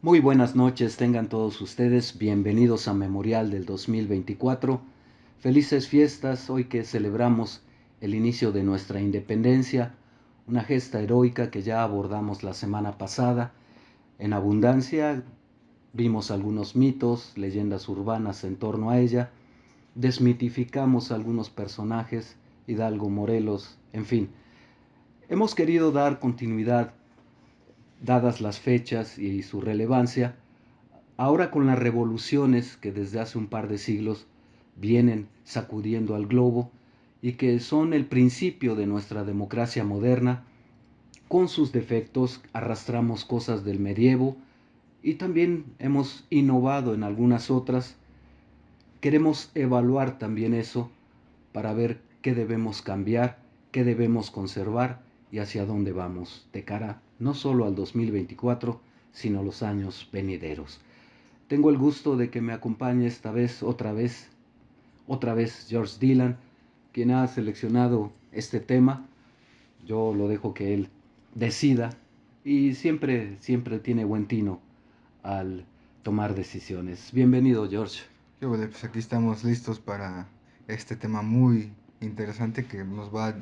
Muy buenas noches, tengan todos ustedes, bienvenidos a Memorial del 2024. Felices fiestas hoy que celebramos el inicio de nuestra independencia, una gesta heroica que ya abordamos la semana pasada. En abundancia vimos algunos mitos, leyendas urbanas en torno a ella, desmitificamos algunos personajes, Hidalgo, Morelos, en fin. Hemos querido dar continuidad, dadas las fechas y su relevancia, ahora con las revoluciones que desde hace un par de siglos vienen sacudiendo al globo y que son el principio de nuestra democracia moderna, con sus defectos arrastramos cosas del medievo y también hemos innovado en algunas otras. Queremos evaluar también eso para ver qué debemos cambiar, qué debemos conservar y hacia dónde vamos de cara no solo al 2024, sino los años venideros. Tengo el gusto de que me acompañe esta vez, otra vez George Dylan, quien ha seleccionado este tema. Yo lo dejo que él decida y siempre tiene buen tino al tomar decisiones. Bienvenido, George. Qué bueno, pues aquí estamos listos para este tema muy interesante que nos va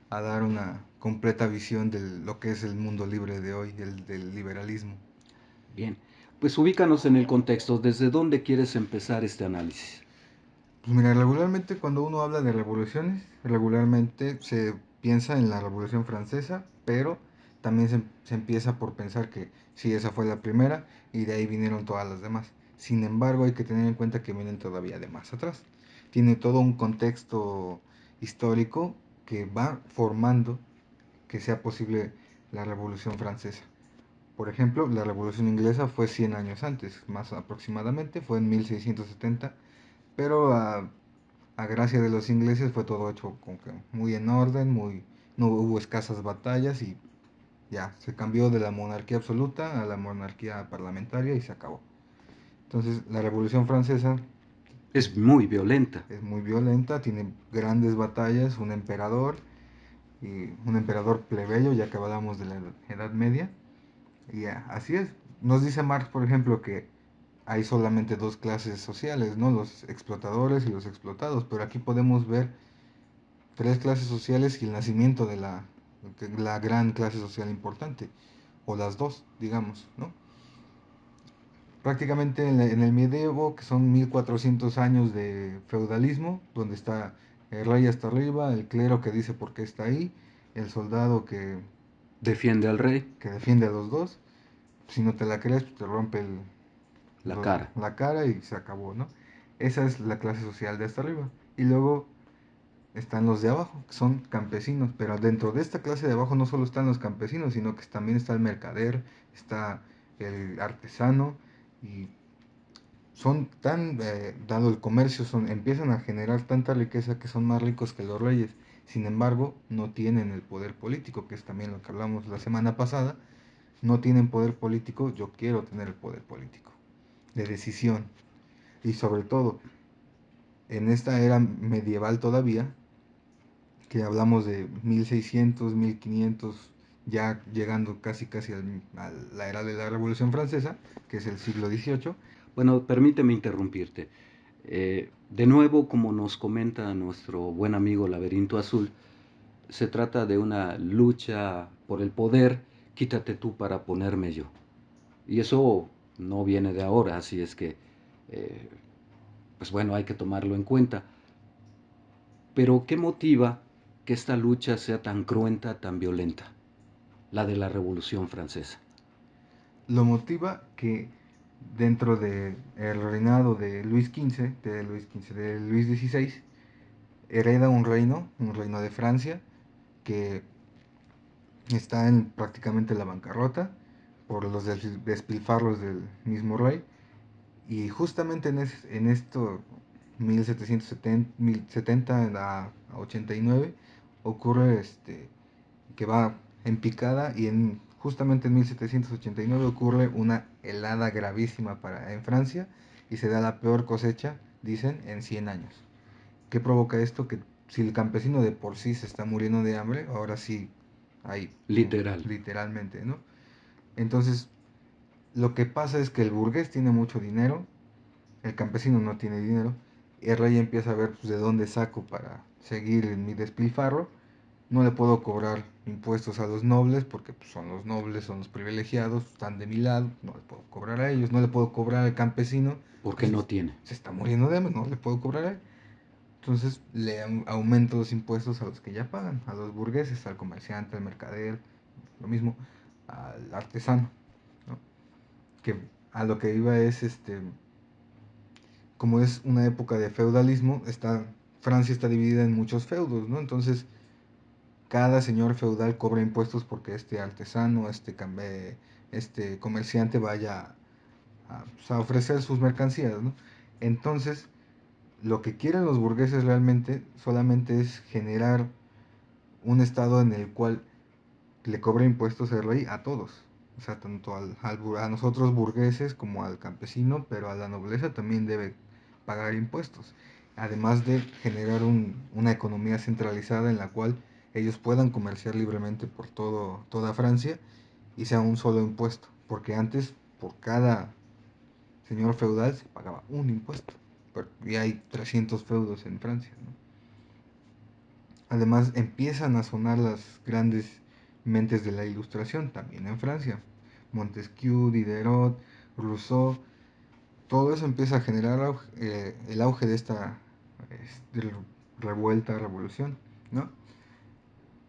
a dar una completa visión de lo que es el mundo libre de hoy, el del liberalismo. Bien, pues ubícanos en el contexto. ¿Desde dónde quieres empezar este análisis? Pues mira, regularmente cuando uno habla de revoluciones, regularmente se piensa en la Revolución Francesa, pero también se empieza por pensar que sí, esa fue la primera y de ahí vinieron todas las demás. Sin embargo, hay que tener en cuenta que vienen todavía de más atrás. Tiene todo un contexto histórico que va formando que sea posible la Revolución Francesa. Por ejemplo, la Revolución Inglesa fue 100 años antes, más aproximadamente, fue en 1670, pero a gracia de los ingleses fue todo hecho como que muy en orden, no hubo escasas batallas y ya, se cambió de la monarquía absoluta a la monarquía parlamentaria y se acabó. Entonces, la Revolución Francesa Es muy violenta. es muy violenta, tiene grandes batallas, un emperador y un emperador plebeyo, ya que hablamos de la Edad Media, y así es. Nos dice Marx, por ejemplo, que hay solamente dos clases sociales, ¿no? Los explotadores y los explotados, pero aquí podemos ver tres clases sociales y el nacimiento de la gran clase social importante, o las dos, digamos, ¿no? Prácticamente en el medievo, que son 1400 años de feudalismo, donde está el rey hasta arriba, el clero que dice por qué está ahí, el soldado Defiende al rey, que defiende a los dos, si no te la crees, pues te rompe la cara. la cara y se acabó, ¿no? Esa es la clase social de hasta arriba. Y luego están los de abajo, que son campesinos, pero dentro de esta clase de abajo no solo están los campesinos, sino que también está el mercader, está el artesano, y son tan, dado el comercio, empiezan a generar tanta riqueza que son más ricos que los reyes. Sin embargo, no tienen el poder político, que es también lo que hablamos la semana pasada. No tienen poder político, yo quiero tener el poder político, de decisión. Y sobre todo, en esta era medieval todavía, que hablamos de 1600, 1500, ya llegando casi a la era de la Revolución Francesa, que es el siglo XVIII. Bueno, permíteme interrumpirte. De nuevo, como nos comenta nuestro buen amigo Laberinto Azul, se trata de una lucha por el poder, quítate tú para ponerme yo. Y eso no viene de ahora, así es que, eh, pues bueno, hay que tomarlo en cuenta. Pero ¿qué motiva que esta lucha sea tan cruenta, tan violenta? La de la Revolución Francesa. Lo motiva que dentro del reinado de de Luis XVI, hereda un reino de Francia, que está en prácticamente la bancarrota por los despilfarros del mismo rey. Y justamente en esto 1770 a 89 ocurre que va en picada y justamente en 1789 ocurre una helada gravísima en Francia y se da la peor cosecha, dicen, en 100 años. ¿Qué provoca esto? Que si el campesino de por sí se está muriendo de hambre, ahora sí hay, Literal. literalmente, ¿no? Entonces, Lo que pasa es que el burgués tiene mucho dinero, el campesino no tiene dinero, y el rey empieza a ver pues, de dónde saco para seguir en mi despilfarro. No le puedo cobrar impuestos a los nobles porque pues, son los nobles, son los privilegiados, están de mi lado, no le puedo cobrar a ellos, no le puedo cobrar al campesino, Porque pues no tiene. se está muriendo de hambre, no le puedo cobrar a él. Entonces le aumento los impuestos a los que ya pagan, a los burgueses, al comerciante, al mercader, lo mismo, al artesano, ¿no? Que a lo que iba es, como es una época de feudalismo, Francia está dividida en muchos feudos, ¿no? Entonces cada señor feudal cobra impuestos porque este artesano, este comerciante vaya pues, a ofrecer sus mercancías, ¿no? Entonces, lo que quieren los burgueses realmente solamente es generar un estado en el cual le cobra impuestos el rey a todos. O sea, tanto a nosotros burgueses como al campesino, pero a la nobleza también debe pagar impuestos. Además de generar una economía centralizada en la cual ellos puedan comerciar libremente por toda Francia y sea un solo impuesto. Porque antes, por cada señor feudal se pagaba un impuesto. Y hay 300 feudos en Francia, ¿no? Además, empiezan a sonar las grandes mentes de la Ilustración, también en Francia. Montesquieu, Diderot, Rousseau, todo eso empieza a generar el auge de esta este, revuelta, revolución, ¿no?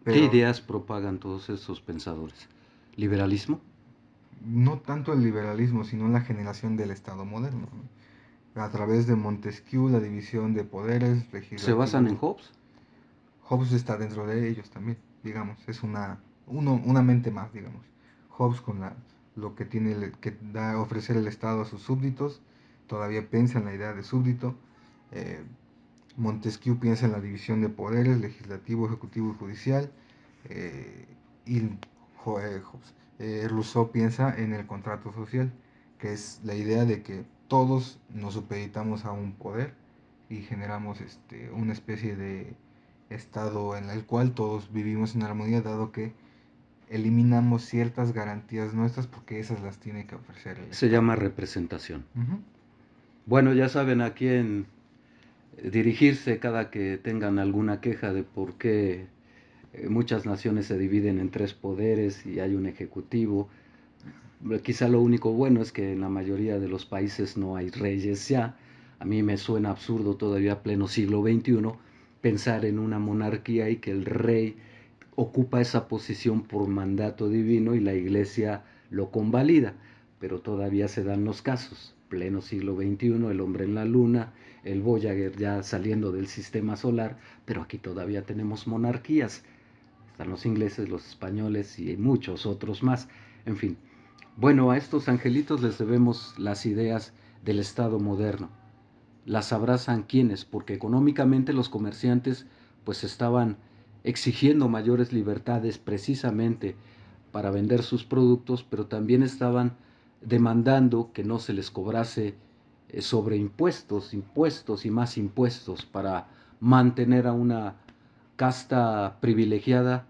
¿Qué Pero ideas propagan todos esos pensadores? ¿Liberalismo? no tanto el liberalismo, sino la generación del Estado moderno, ¿no? A través de Montesquieu, la división de poderes, ¿Se basan en legislativo. Hobbes? Hobbes está dentro de ellos también, digamos, es una mente más, digamos. Hobbes con lo que tiene que da a ofrecer el Estado a sus súbditos, todavía piensa en la idea de súbdito. eh, Montesquieu piensa en la división de poderes, legislativo, ejecutivo y judicial. eh, y Hobbes, Rousseau piensa en el contrato social, que es la idea de que todos nos supeditamos a un poder y generamos una especie de estado en el cual todos vivimos en armonía, dado que eliminamos ciertas garantías nuestras porque esas las tiene que ofrecer el Se Estado. llama representación. Ujú. Bueno, ya saben a quién dirigirse cada que tengan alguna queja de por qué muchas naciones se dividen en tres poderes y hay un ejecutivo. Quizá lo único bueno es que en la mayoría de los países no hay reyes ya. A mí me suena absurdo todavía pleno siglo XXI pensar en una monarquía y que el rey ocupa esa posición por mandato divino y la iglesia lo convalida, pero todavía se dan los casos. Pleno siglo XXI, el hombre en la luna, el Voyager ya saliendo del sistema solar, pero aquí todavía tenemos monarquías. Están los ingleses, los españoles y muchos otros más. En fin, bueno, a estos angelitos les debemos las ideas del Estado moderno. Las abrazan quienes, porque económicamente los comerciantes pues estaban exigiendo mayores libertades precisamente para vender sus productos, pero también estaban demandando que no se les cobrase sobre impuestos, impuestos y más impuestos para mantener a una casta privilegiada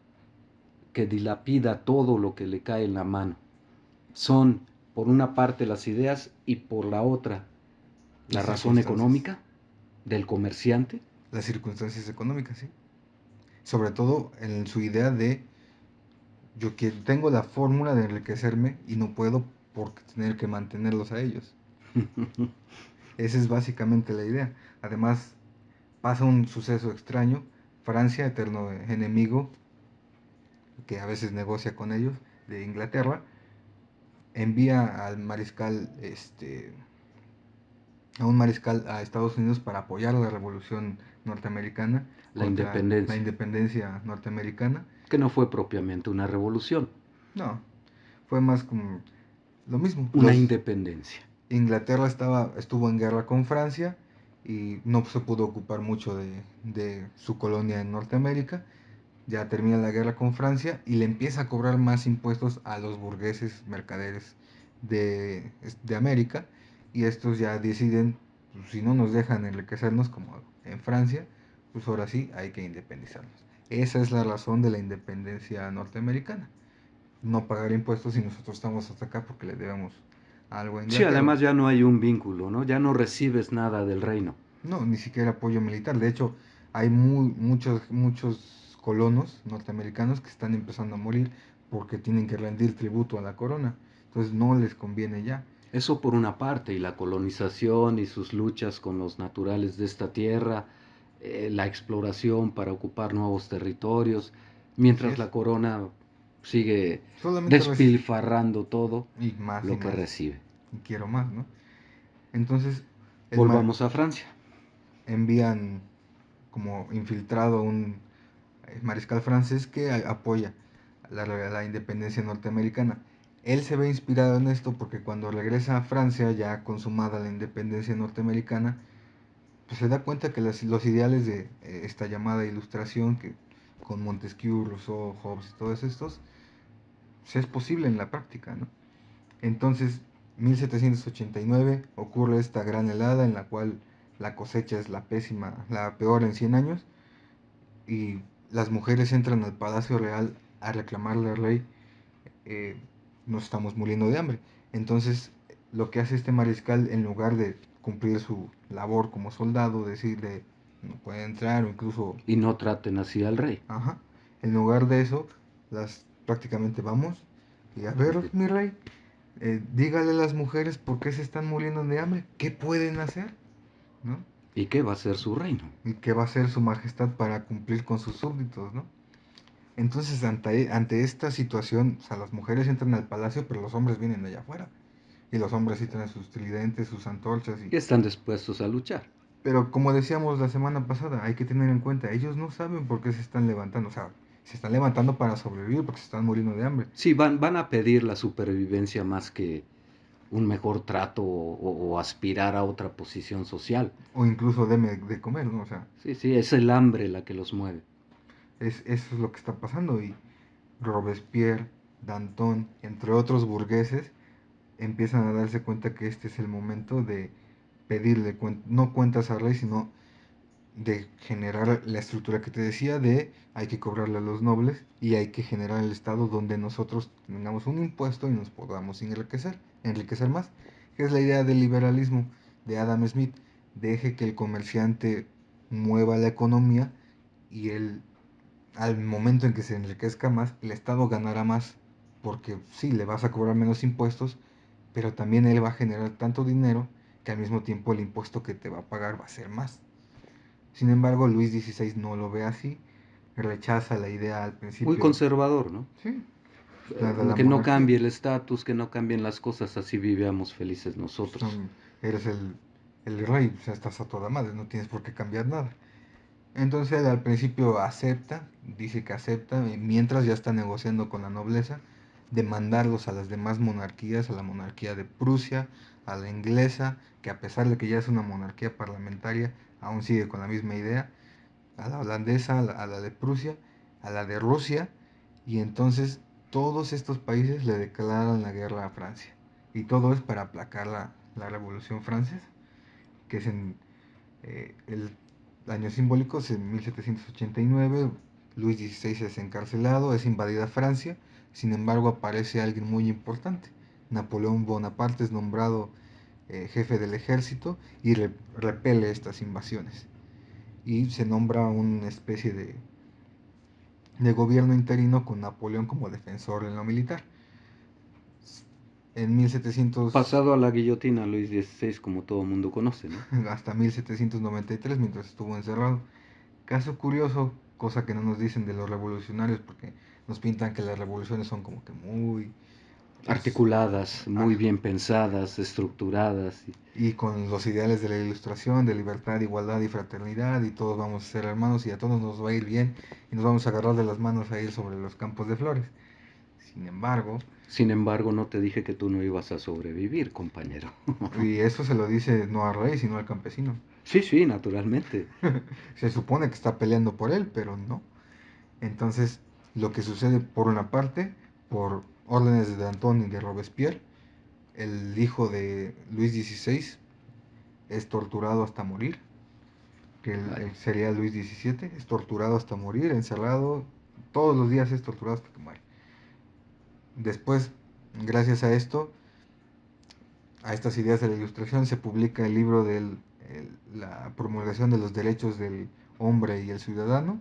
que dilapida todo lo que le cae en la mano. Son, por una parte, las ideas y por la otra, la Las razón circunstancias. económica del comerciante. Las circunstancias económicas, sí. Sobre todo en su idea de yo que tengo la fórmula de enriquecerme y no puedo por tener que mantenerlos a ellos. Esa es básicamente la idea. Además, pasa un suceso extraño. Francia, eterno enemigo, que a veces negocia con ellos, de Inglaterra, envía al mariscal, a un mariscal a Estados Unidos para apoyar la revolución norteamericana La contra la independencia, independencia norteamericana. que no fue propiamente una revolución, No, fue más como lo mismo. una independencia. Inglaterra estuvo en guerra con Francia y no se pudo ocupar mucho de su colonia en Norteamérica. Ya termina la guerra con Francia y le empieza a cobrar más impuestos a los burgueses mercaderes de América, y estos ya deciden, pues, si no nos dejan enriquecernos como en Francia, pues ahora sí hay que independizarnos. Esa es la razón de la independencia norteamericana. No pagar impuestos y nosotros estamos hasta acá porque le debemos algo a Sí, Inglaterra. además ya no hay un vínculo, ¿no? Ya no recibes nada del reino. No, ni siquiera apoyo militar. De hecho, hay muchos colonos norteamericanos que están empezando a morir porque tienen que rendir tributo a la corona. Entonces no les conviene ya. Eso por una parte, y la colonización y sus luchas con los naturales de esta tierra, la exploración para ocupar nuevos territorios, Así mientras es. la corona sigue Solamente despilfarrando todo y lo que más. recibe. Y quiero más, ¿no? Entonces, el ma- Volvamos a Francia. envían como infiltrado a un mariscal francés que apoya la independencia norteamericana. Él se ve inspirado en esto porque cuando regresa a Francia, ya consumada la independencia norteamericana, pues se da cuenta que los ideales de esta llamada ilustración, que con Montesquieu, Rousseau, Hobbes y todos estos, pues es posible en la práctica, ¿no? Entonces, 1789 ocurre esta gran helada en la cual la cosecha es la pésima, la peor en 100 años, y las mujeres entran al Palacio Real a reclamarle al rey, eh, nos estamos muriendo de hambre. Entonces, lo que hace este mariscal, en lugar de cumplir su labor como soldado, decirle no puede entrar o incluso, Y no traten así al rey. ajá, en lugar de eso, las prácticamente vamos y a ver, mi rey, dígale a las mujeres por qué se están muriendo de hambre, qué pueden hacer, ¿no? ¿Y qué va a ser su reino? Y qué va a hacer su majestad para cumplir con sus súbditos, ¿no? Entonces, ante esta situación, o sea, las mujeres entran al palacio, pero los hombres vienen de allá afuera. Y los hombres sí traen sus tridentes, sus antorchas. Y están dispuestos a luchar. Pero como decíamos la semana pasada, hay que tener en cuenta, ellos no saben por qué se están levantando. O sea, se están levantando para sobrevivir porque se están muriendo de hambre. Sí, van a pedir la supervivencia más que un mejor trato o aspirar a otra posición social. O incluso de comer, ¿no? O sea, Sí, sí, es el hambre la que los mueve. eso es lo que está pasando. Y Robespierre, Danton, entre otros burgueses, empiezan a darse cuenta que este es el momento de pedirle no cuentas al rey, sino de generar la estructura que te decía de hay que cobrarle a los nobles y hay que generar el estado donde nosotros tengamos un impuesto y nos podamos enriquecer más, que es la idea del liberalismo de Adam Smith, deje que el comerciante mueva la economía y él, al momento en que se enriquezca más, el estado ganará más porque sí, le vas a cobrar menos impuestos, pero también él va a generar tanto dinero que al mismo tiempo el impuesto que te va a pagar va a ser más. Sin embargo, Luis XVI no lo ve así, rechaza la idea al Muy principio, conservador, ¿no? sí, la de la Que no monarquía. cambie el estatus, que no cambien las cosas, así vivamos felices nosotros. Son, eres el rey, o sea, estás a toda madre, no tienes por qué cambiar nada. Entonces él al principio acepta, dice que acepta, y mientras ya está negociando con la nobleza, de mandarlos a las demás monarquías, a la monarquía de Prusia, a la inglesa, que a pesar de que ya es una monarquía parlamentaria, aún sigue con la misma idea, a la holandesa, a la de Prusia, a la de Rusia, y entonces todos estos países le declaran la guerra a Francia. Y todo es para aplacar la Revolución Francesa, que es en el año simbólico, es en 1789, Luis XVI es encarcelado, es invadida Francia, sin embargo aparece alguien muy importante. Napoleón Bonaparte es nombrado jefe del ejército y repele estas invasiones y se nombra una especie de gobierno interino con Napoleón como defensor en lo militar. En 1700 Pasado a la guillotina Luis XVI, como todo mundo conoce, ¿no? hasta 1793, mientras estuvo encerrado. Caso curioso, cosa que no nos dicen de los revolucionarios, porque nos pintan que las revoluciones son como que muy... Pues, Articuladas, muy ah, bien pensadas, estructuradas. y con los ideales de la ilustración, de libertad, igualdad y fraternidad, y todos vamos a ser hermanos y a todos nos va a ir bien, y nos vamos a agarrar de las manos a ir sobre los campos de flores. Sin embargo, Sin embargo, no te dije que tú no ibas a sobrevivir, compañero. y eso se lo dice no al rey, sino al campesino. Sí, sí, naturalmente. Se supone que está peleando por él, pero no. Entonces, lo que sucede por una parte, por órdenes de Danton y de Robespierre, el hijo de Luis XVI es torturado hasta morir, que Vaya. sería Luis XVII, es torturado hasta morir, encerrado, todos los días es torturado hasta que muere. Después, gracias a esto, a estas ideas de la Ilustración se publica el libro de la promulgación de los derechos del hombre y el ciudadano,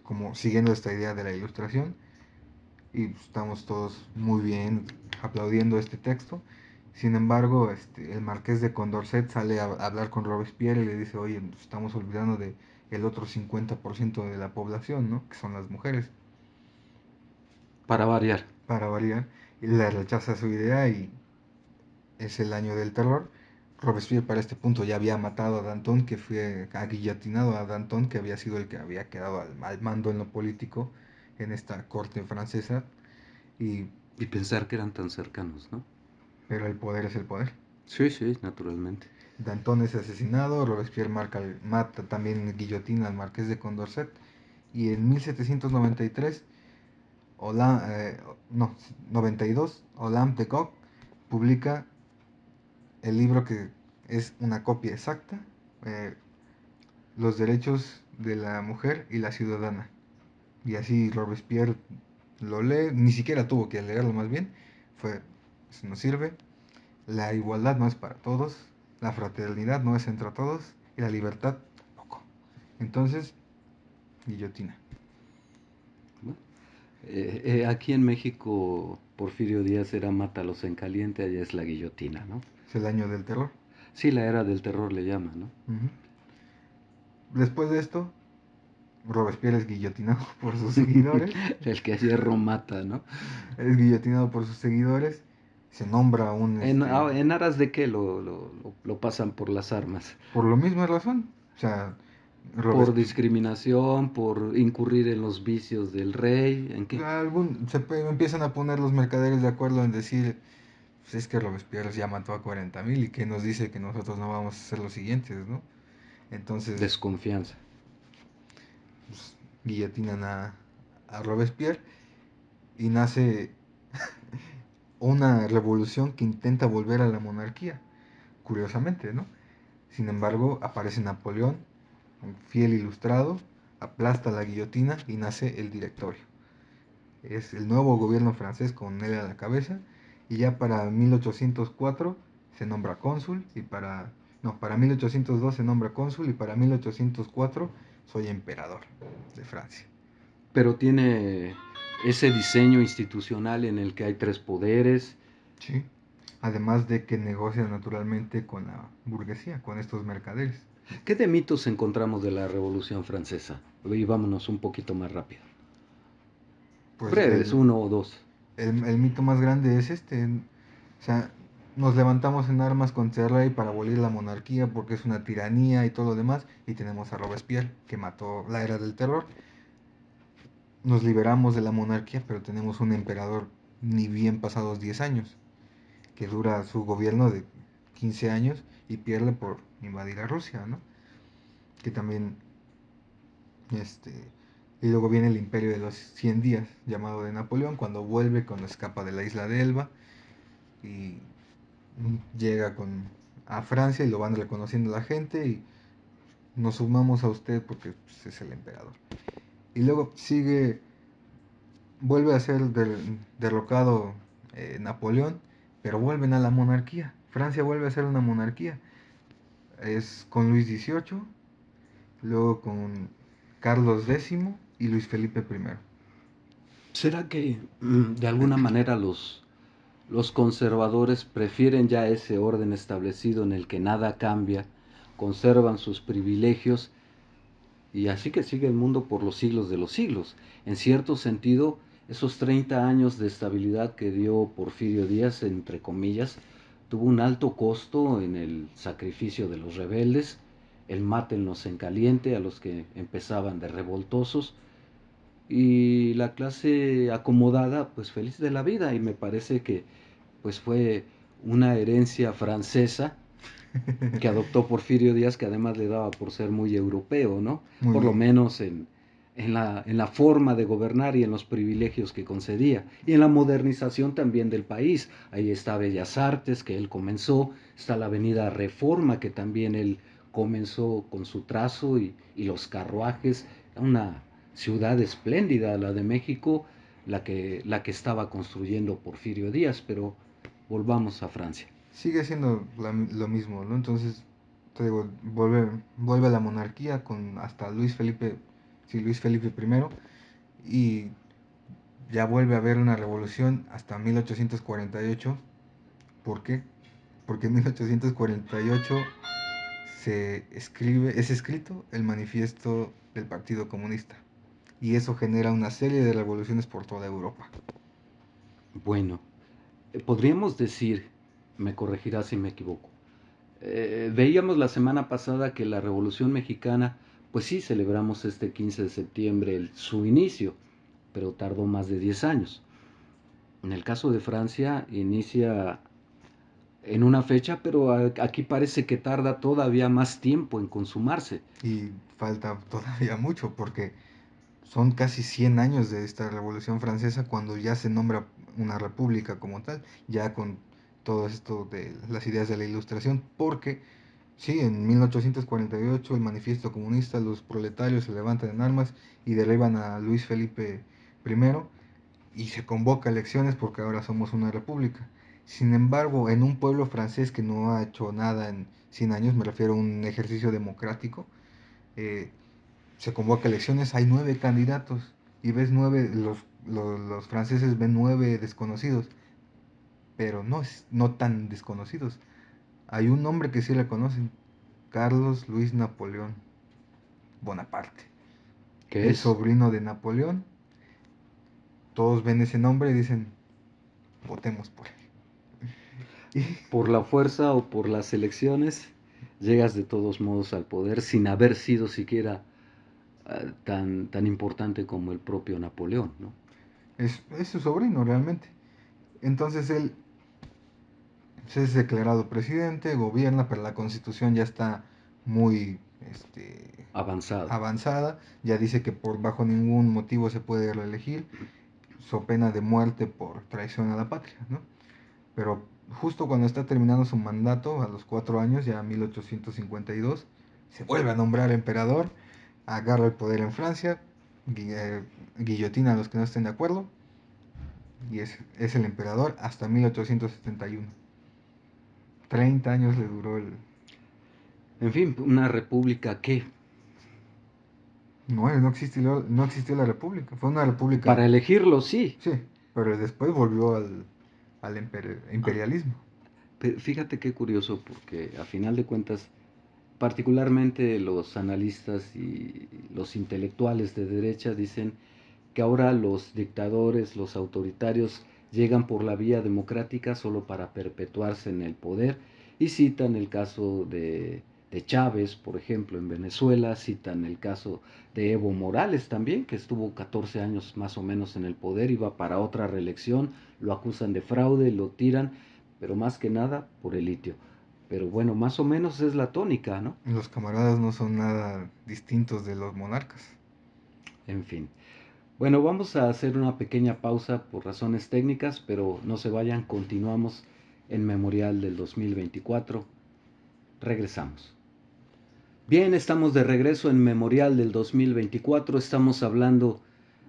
como siguiendo esta idea de la Ilustración, y pues, estamos todos muy bien aplaudiendo este texto. Sin embargo, el marqués de Condorcet sale a hablar con Robespierre y le dice, oye, nos estamos olvidando de el otro 50% de la población, ¿no? Que son las mujeres, Para variar. para variar, y le rechaza su idea y es el año del terror. Robespierre para este punto ya había matado a Danton, que fue guillotinado a Danton, que había sido el que había quedado al mando en lo político en esta corte francesa, y, Y pensar que eran tan cercanos, ¿no? pero el poder es el poder. Sí, sí, naturalmente. Danton es asesinado, Robespierre mata también guillotina al marqués de Condorcet, y en 1793, no, 92, Olympe de Gaulle publica el libro que es una copia exacta, eh, Los derechos de la mujer y la ciudadana. Y así Robespierre lo lee, ni siquiera tuvo que leerlo más bien, fue, eso nos sirve, la igualdad no es para todos, la fraternidad no es entre todos y la libertad tampoco. Entonces, guillotina. Bueno, aquí en México, Porfirio Díaz era mátalos en caliente, allá es la guillotina, ¿no? Es el año del terror. Sí, la era del terror le llama, ¿no? Ujú. Después de esto, Robespierre es guillotinado por sus seguidores. El que a hierro mata, ¿no? Es guillotinado por sus seguidores. Se nombra ¿En aras de qué lo pasan por las armas? por la misma razón. O sea, ¿Por Robespierre, discriminación? ¿Por incurrir en los vicios del rey? ¿En qué? empiezan a poner los mercaderes de acuerdo en decir, pues es que Robespierre ya mató a 40.000 y que nos dice que nosotros no vamos a hacer los siguientes, ¿no? Entonces, Desconfianza. pues, guillotinan a Robespierre y nace una revolución que intenta volver a la monarquía, curiosamente, ¿no? Sin embargo, aparece Napoleón, un fiel ilustrado, aplasta la guillotina y nace el directorio. Es el nuevo gobierno francés con él a la cabeza y ya para 1804 se nombra cónsul y para 1802 se nombra cónsul y para 1804 soy emperador de Francia. Pero tiene ese diseño institucional en el que hay tres poderes. Sí. Además de que negocia naturalmente con la burguesía, con estos mercaderes. ¿Qué de mitos encontramos de la Revolución Francesa? Y vámonos un poquito más rápido. Pues Breves, uno o dos. el mito más grande es o sea, nos levantamos en armas contra el rey para abolir la monarquía porque es una tiranía y todo lo demás, y tenemos a Robespierre que mató la era del terror. Nos liberamos de la monarquía, pero tenemos un emperador ni bien pasados 10 años, que dura su gobierno de 15 años y pierde por invadir a Rusia, ¿no? Que también, este, y luego viene el imperio de los 100 días, llamado de Napoleón, cuando escapa de la isla de Elba y llega a Francia y lo van reconociendo la gente y nos sumamos a usted porque pues, es el emperador. Y luego vuelve a ser derrocado Napoleón, pero vuelven a la monarquía. Francia vuelve a ser una monarquía. Es con Luis XVIII, luego con Carlos X y Luis Felipe I. ¿Será que de alguna manera los conservadores prefieren ya ese orden establecido en el que nada cambia, conservan sus privilegios y así que sigue el mundo por los siglos de los siglos? En cierto sentido, esos 30 años de estabilidad que dio Porfirio Díaz, entre comillas, tuvo un alto costo en el sacrificio de los rebeldes, el mátenlos en caliente a los que empezaban de revoltosos, y la clase acomodada pues feliz de la vida, y me parece que pues fue una herencia francesa que adoptó Porfirio Díaz, que además le daba por ser muy europeo, ¿no? Muy Por lo bien. menos en la forma de gobernar y en los privilegios que concedía, y en la modernización también del país. Ahí está Bellas Artes, que él comenzó, está la Avenida Reforma, que también él comenzó con su trazo y los carruajes, una ciudad espléndida, la de México, la que estaba construyendo Porfirio Díaz, pero volvamos a Francia. sigue siendo lo mismo, ¿no? Entonces, te digo, vuelve a la monarquía con hasta Luis Felipe, sí, Luis Felipe primero, y ya vuelve a haber una revolución hasta 1848. ¿Por qué? Porque en 1848 es escrito el manifiesto del Partido Comunista. Y eso genera una serie de revoluciones por toda Europa. Bueno, podríamos decir, me corregirá si me equivoco, veíamos la semana pasada que la Revolución Mexicana, pues sí, celebramos este 15 de septiembre su inicio, pero tardó más de 10 años. En el caso de Francia, inicia en una fecha, pero aquí parece que tarda todavía más tiempo en consumarse. Y falta todavía mucho porque son casi 100 años de esta Revolución Francesa cuando ya se nombra una república como tal, ya con todo esto de las ideas de la Ilustración, porque sí, en 1848 el manifiesto comunista, los proletarios se levantan en armas y derriban a Luis Felipe primero y se convoca elecciones porque ahora somos una república. Sin embargo, en un pueblo francés que no ha hecho nada en 100 años, me refiero a un ejercicio democrático, eh, se convoca elecciones, hay 9 candidatos y ves los franceses ven 9 desconocidos, pero no tan desconocidos. Hay un nombre que sí reconocen, Carlos Luis Napoleón Bonaparte, ¿Qué el es? sobrino de Napoleón. Todos ven ese nombre y dicen, votemos por él. Y Por la fuerza o por las elecciones, llegas de todos modos al poder sin haber sido siquiera tan importante como el propio Napoleón, ¿no? es su sobrino realmente. Entonces él se es declarado presidente, gobierna, pero la constitución ya está muy Avanzada. avanzada, ya dice que por bajo ningún motivo se puede reelegir, so pena de muerte por traición a la patria, ¿no? Pero justo cuando está terminando su mandato, a los 4 años, ya en 1852, se vuelve a nombrar emperador, agarra el poder en Francia, guillotina a los que no estén de acuerdo, y es el emperador hasta 1871. 30 años le duró el... En fin, una república que No existió la república, fue una república, para elegirlo sí. sí, pero después volvió al Ah, imperialismo. fíjate qué curioso, porque a final de cuentas, particularmente los analistas y los intelectuales de derecha dicen que ahora los dictadores, los autoritarios, llegan por la vía democrática solo para perpetuarse en el poder y citan el caso de Chávez, por ejemplo, en Venezuela, citan el caso de Evo Morales también, que estuvo 14 años más o menos en el poder, iba para otra reelección, lo acusan de fraude, lo tiran, pero más que nada por el litio. Pero bueno, más o menos es la tónica, ¿no? Los camaradas no son nada distintos de los monarcas. En fin. Bueno, vamos a hacer una pequeña pausa por razones técnicas, pero no se vayan, continuamos en Memorial del 2024. Regresamos. Bien, estamos de regreso en Memorial del 2024. Estamos hablando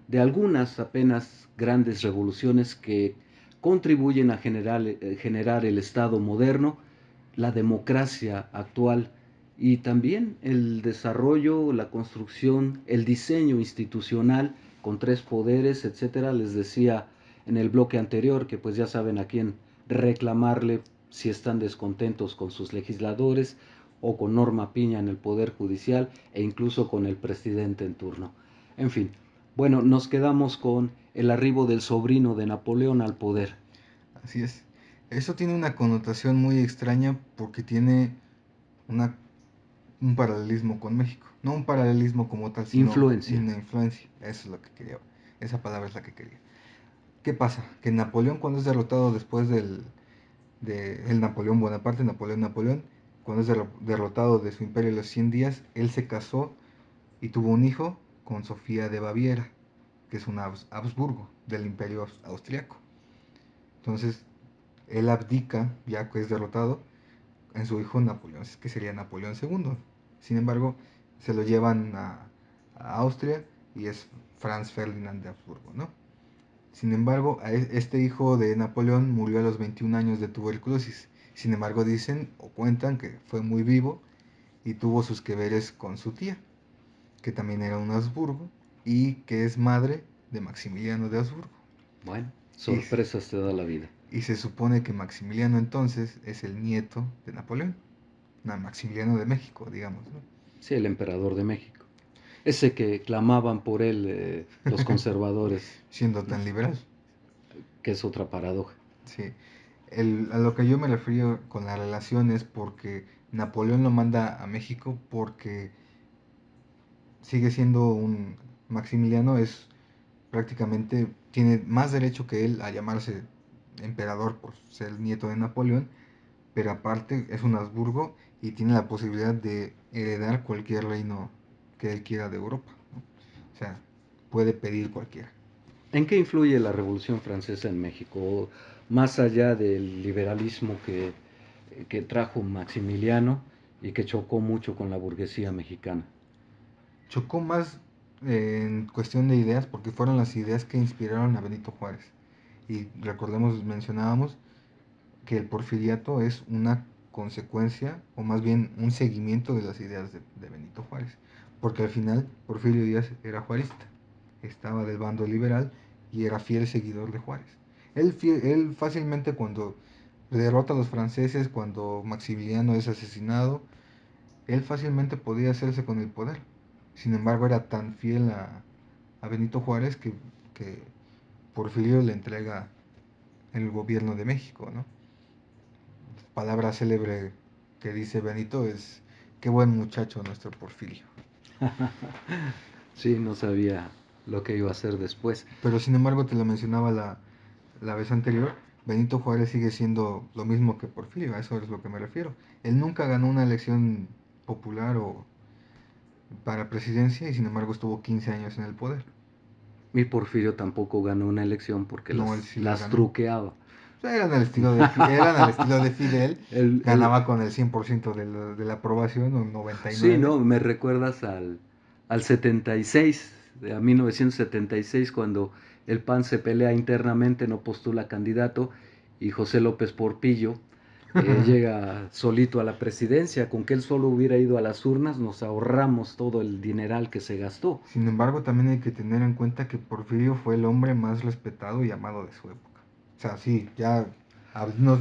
de algunas apenas grandes revoluciones que contribuyen a generar el Estado moderno, la democracia actual y también el desarrollo, la construcción, el diseño institucional con tres poderes, etcétera. Les decía en el bloque anterior que pues ya saben a quién reclamarle si están descontentos con sus legisladores o con Norma Piña en el Poder Judicial e incluso con el presidente en turno. En fin, bueno, nos quedamos con el arribo del sobrino de Napoleón al poder. Así es. Eso tiene una connotación muy extraña porque tiene una, un paralelismo con México. No un paralelismo como tal, sino Influencia. una influencia. Eso es lo que quería. Esa palabra es la que quería. ¿Qué pasa? Que Napoleón cuando es derrotado después de el Napoleón Bonaparte, Napoleón, cuando es derrotado de su imperio en los 100 días, él se casó y tuvo un hijo con Sofía de Baviera, que es un Habsburgo del imperio austriaco. Entonces, él abdica, ya que es derrotado, en su hijo Napoleón, que sería Napoleón II. Sin embargo, se lo llevan a Austria y es Franz Ferdinand de Habsburgo, ¿no? Sin embargo, este hijo de Napoleón murió a los 21 años de tuberculosis Sin embargo, dicen o cuentan que fue muy vivo y tuvo sus que veres con su tía, que también era un Habsburgo y que es madre de Maximiliano de Habsburgo. Bueno, Y, sorpresas te da la vida. y se supone que Maximiliano entonces es el nieto de Napoleón, Maximiliano de México, digamos, ¿no? Sí, el emperador de México. Ese que clamaban por él los conservadores, Siendo tan liberal. que es otra paradoja. Sí. A lo que yo me refiero con la relación es porque Napoleón lo manda a México porque sigue siendo un Maximiliano, es prácticamente, tiene más derecho que él a llamarse emperador por ser nieto de Napoleón, pero aparte es un Habsburgo y tiene la posibilidad de heredar cualquier reino que él quiera de Europa, ¿no? O sea, puede pedir cualquiera. ¿En qué influye la Revolución Francesa en México? Más allá del liberalismo que trajo Maximiliano y que chocó mucho con la burguesía mexicana. Chocó más en cuestión de ideas porque fueron las ideas que inspiraron a Benito Juárez. Y recordemos, mencionábamos que el porfiriato es una consecuencia o más bien un seguimiento de las ideas de Benito Juárez. Porque al final Porfirio Díaz era juarista, estaba del bando liberal y era fiel seguidor de Juárez. Él fácilmente cuando derrota a los franceses, cuando Maximiliano es asesinado, él fácilmente podía hacerse con el poder. Sin embargo, era tan fiel a Benito Juárez que Porfirio le entrega el gobierno de México, ¿no? Palabra célebre que dice Benito es, qué buen muchacho nuestro Porfirio. Sí, no sabía lo que iba a hacer después. Pero sin embargo, te lo mencionaba la vez anterior, Benito Juárez sigue siendo lo mismo que Porfirio, a eso es lo que me refiero. Él nunca ganó una elección popular o para presidencia y sin embargo estuvo 15 años en el poder. Mi Porfirio tampoco ganó una elección porque No, él sí la las ganó. truqueaba. O sea, eran al estilo de Fidel, El, ganaba con el 100% de la aprobación o sí, 99. ¿no? Me recuerdas al 76, a 1976, cuando el PAN se pelea internamente, no postula candidato, y José López Portillo llega solito a la presidencia. Con que él solo hubiera ido a las urnas, nos ahorramos todo el dineral que se gastó. Sin embargo, también hay que tener en cuenta que Porfirio fue el hombre más respetado y amado de su época. O sea, sí, ya nos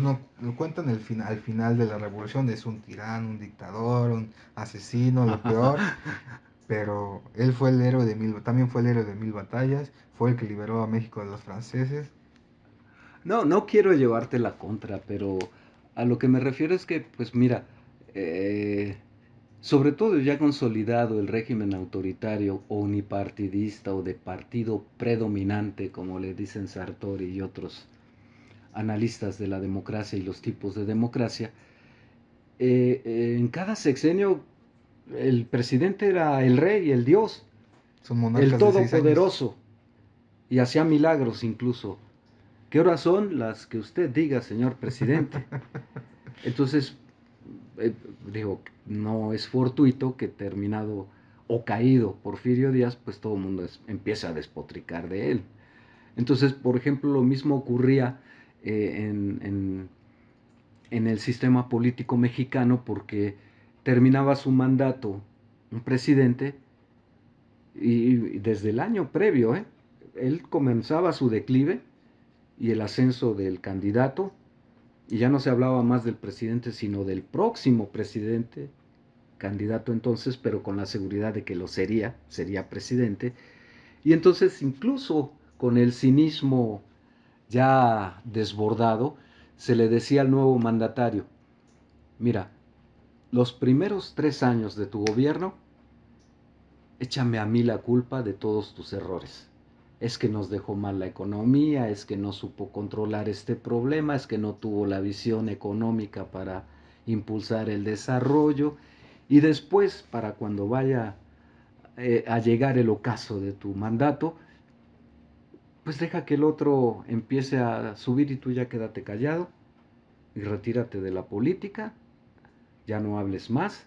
cuentan al final de la revolución, es un tirano, un dictador, un asesino, lo peor, pero él fue el héroe también fue el héroe de 1000 batallas, fue el que liberó a México de los franceses. No, no quiero llevarte la contra, pero a lo que me refiero es que, pues mira, eh, sobre todo ya consolidado el régimen autoritario o unipartidista o de partido predominante, como le dicen Sartori y otros analistas de la democracia y los tipos de democracia, en cada sexenio el presidente era el rey, el dios, Son el monarcas de 6 años. todopoderoso, y hacía milagros incluso. ¿Qué horas son? Las que usted diga, señor presidente. Entonces, eh, digo, no es fortuito que terminado o caído Porfirio Díaz, pues todo el mundo empieza a despotricar de él. Entonces, por ejemplo, lo mismo ocurría en el sistema político mexicano porque terminaba su mandato un presidente y desde el año previo, él comenzaba su declive y el ascenso del candidato y ya no se hablaba más del presidente, sino del próximo presidente, candidato entonces, pero con la seguridad de que lo sería presidente. Y entonces incluso con el cinismo ya desbordado, se le decía al nuevo mandatario, mira, los primeros 3 años de tu gobierno, échame a mí la culpa de todos tus errores. Es que nos dejó mal la economía, es que no supo controlar este problema, es que no tuvo la visión económica para impulsar el desarrollo. Y después, para cuando vaya a llegar el ocaso de tu mandato, pues deja que el otro empiece a subir y tú ya quédate callado y retírate de la política, ya no hables más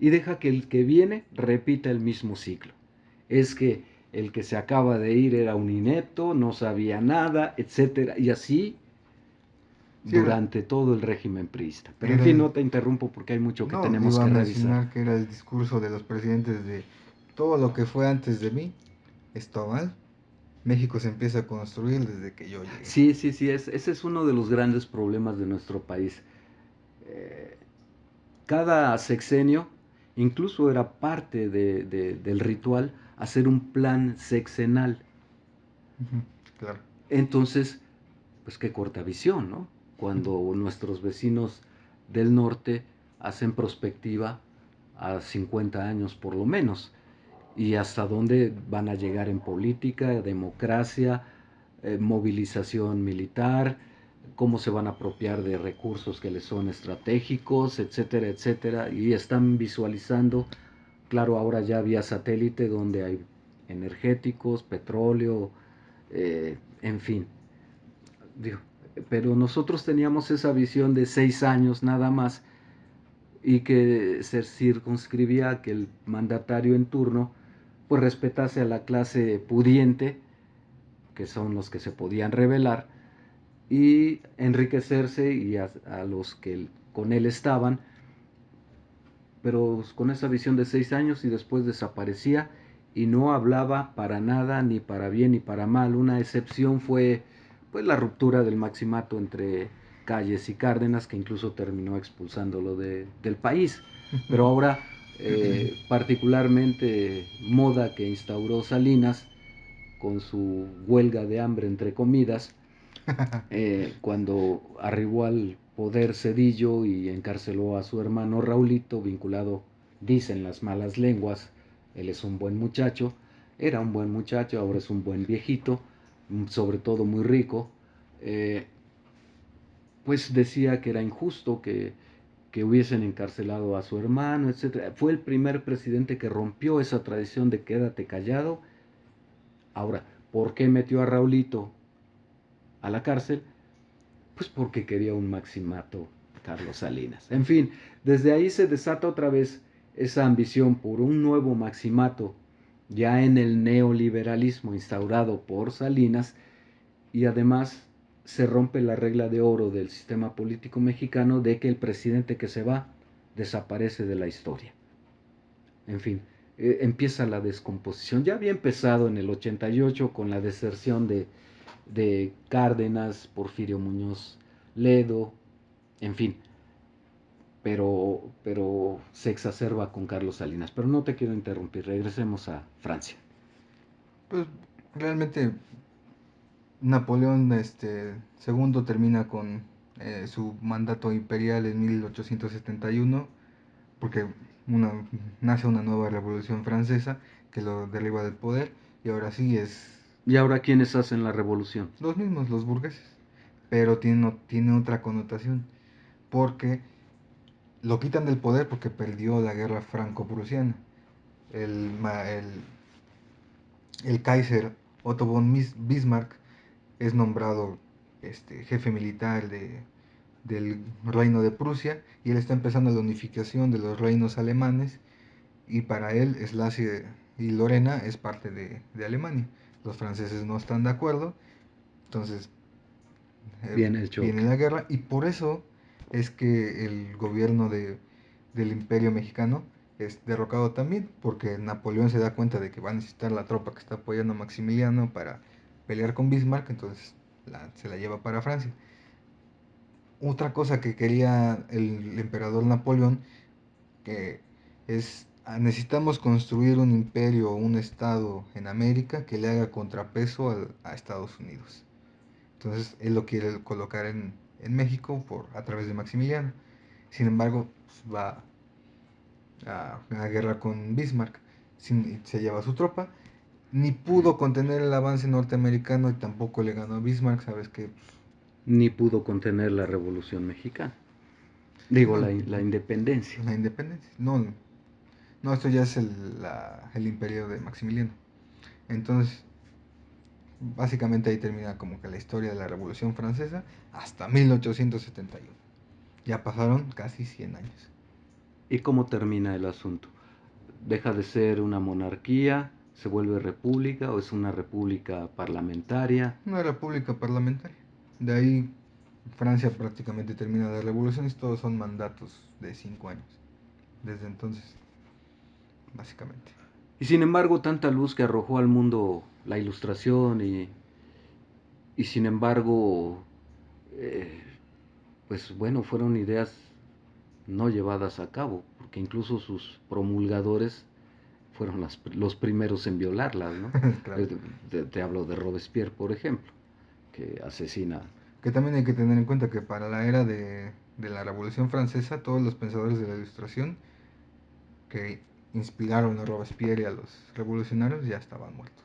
y deja que el que viene repita el mismo ciclo. Es que el que se acaba de ir era un inepto, no sabía nada, etcétera. Y así Sí, durante todo el régimen priista. Pero en era fin, el, no te interrumpo porque hay mucho que no, tenemos iba a que revisar. mencionar que era el discurso de los presidentes de todo lo que fue antes de mí está mal. México se empieza a construir desde que yo llegué. Sí, sí, sí, ese es uno de los grandes problemas de nuestro país. Eh, Cada sexenio, incluso era parte del ritual, hacer un plan sexenal. Ujú, claro. Entonces, pues qué corta visión, ¿no? Cuando nuestros vecinos del norte hacen prospectiva a 50 años por lo menos, y hasta dónde van a llegar en política, democracia, movilización militar, cómo se van a apropiar de recursos que les son estratégicos, etcétera, etcétera, y están visualizando, claro, ahora ya vía satélite donde hay energéticos, petróleo, en fin, digo, pero nosotros teníamos esa visión de 6 años nada más y que se circunscribía a que el mandatario en turno pues respetase a la clase pudiente, que son los que se podían rebelar, y enriquecerse y a los que con él estaban, pero con esa visión de 6 años y después desaparecía y no hablaba para nada, ni para bien ni para mal. Una excepción fue pues la ruptura del maximato entre Calles y Cárdenas, que incluso terminó expulsándolo del país. Pero ahora, particularmente moda que instauró Salinas con su huelga de hambre entre comidas, cuando arribó al poder Cedillo y encarceló a su hermano Raulito, vinculado, dicen las malas lenguas, él es un buen muchacho, era un buen muchacho, ahora es un buen viejito, sobre todo muy rico, eh, pues decía que era injusto que hubiesen encarcelado a su hermano, etcétera. Fue el primer presidente que rompió esa tradición de quédate callado. Ahora, ¿por qué metió a Raulito a la cárcel? Pues porque quería un maximato Carlos Salinas. En fin, desde ahí se desata otra vez esa ambición por un nuevo maximato, ya en el neoliberalismo instaurado por Salinas, y además se rompe la regla de oro del sistema político mexicano de que el presidente que se va desaparece de la historia. En fin, empieza la descomposición. Ya había empezado en el 88 con la deserción de Cárdenas, Porfirio Muñoz Ledo, en fin, pero se exacerba con Carlos Salinas. Pero no te quiero interrumpir, regresemos a Francia. Pues realmente Napoleón segundo termina con su mandato imperial en 1871 porque una, nace una nueva revolución francesa que lo derriba del poder y ahora sí es ¿Y ahora quiénes hacen la revolución? los mismos, los burgueses, pero tiene otra connotación porque lo quitan del poder porque perdió la guerra franco-prusiana. El Kaiser Otto von Bismarck es nombrado jefe militar del reino de Prusia y él está empezando la unificación de los reinos alemanes y para él Slasia y Lorena es parte de Alemania. Los franceses no están de acuerdo, entonces Viene el viene choque. la guerra y por eso es que el gobierno del imperio mexicano es derrocado también, porque Napoleón se da cuenta de que va a necesitar la tropa que está apoyando a Maximiliano para pelear con Bismarck, entonces se la lleva para Francia. Otra cosa que quería el emperador Napoleón, que es, necesitamos construir un imperio o un estado en América que le haga contrapeso a Estados Unidos. Entonces él lo quiere colocar en México a través de Maximiliano. Sin embargo, pues, va a guerra con Bismarck, se lleva su tropa, ni pudo contener el avance norteamericano y tampoco le ganó a Bismarck, sabes que Ni pudo contener la revolución mexicana. Digo, no, la independencia. la independencia. No, no, esto ya es el imperio de Maximiliano. Entonces, básicamente ahí termina como que la historia de la Revolución Francesa hasta 1871. Ya pasaron casi 100 años. ¿Y cómo termina el asunto? ¿Deja de ser una monarquía? ¿Se vuelve república o es una república parlamentaria? Una república parlamentaria. De ahí Francia prácticamente termina las revoluciones, todos son mandatos de 5 años. Desde entonces, básicamente. Y sin embargo, tanta luz que arrojó al mundo la ilustración y sin embargo, eh, pues bueno, fueron ideas no llevadas a cabo, porque incluso sus promulgadores fueron los primeros en violarlas, ¿no? Claro. Te hablo de Robespierre, por ejemplo, que asesina. Que también hay que tener en cuenta que para la era de la Revolución Francesa, todos los pensadores de la Ilustración que inspiraron a Robespierre y a los revolucionarios ya estaban muertos.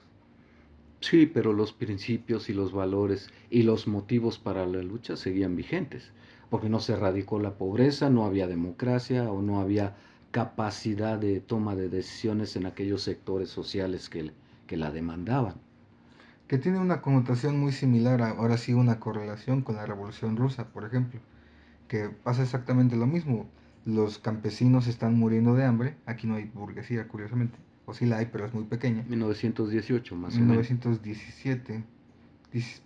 Sí, pero los principios y los valores y los motivos para la lucha seguían vigentes, porque no se erradicó la pobreza, no había democracia o no había capacidad de toma de decisiones en aquellos sectores sociales que la demandaban. Que tiene una connotación muy similar, ahora sí, una correlación con la Revolución Rusa, por ejemplo, que pasa exactamente lo mismo. Los campesinos están muriendo de hambre, aquí no hay burguesía, curiosamente, o sí la hay, pero es muy pequeña. 1918, más o menos. 1917,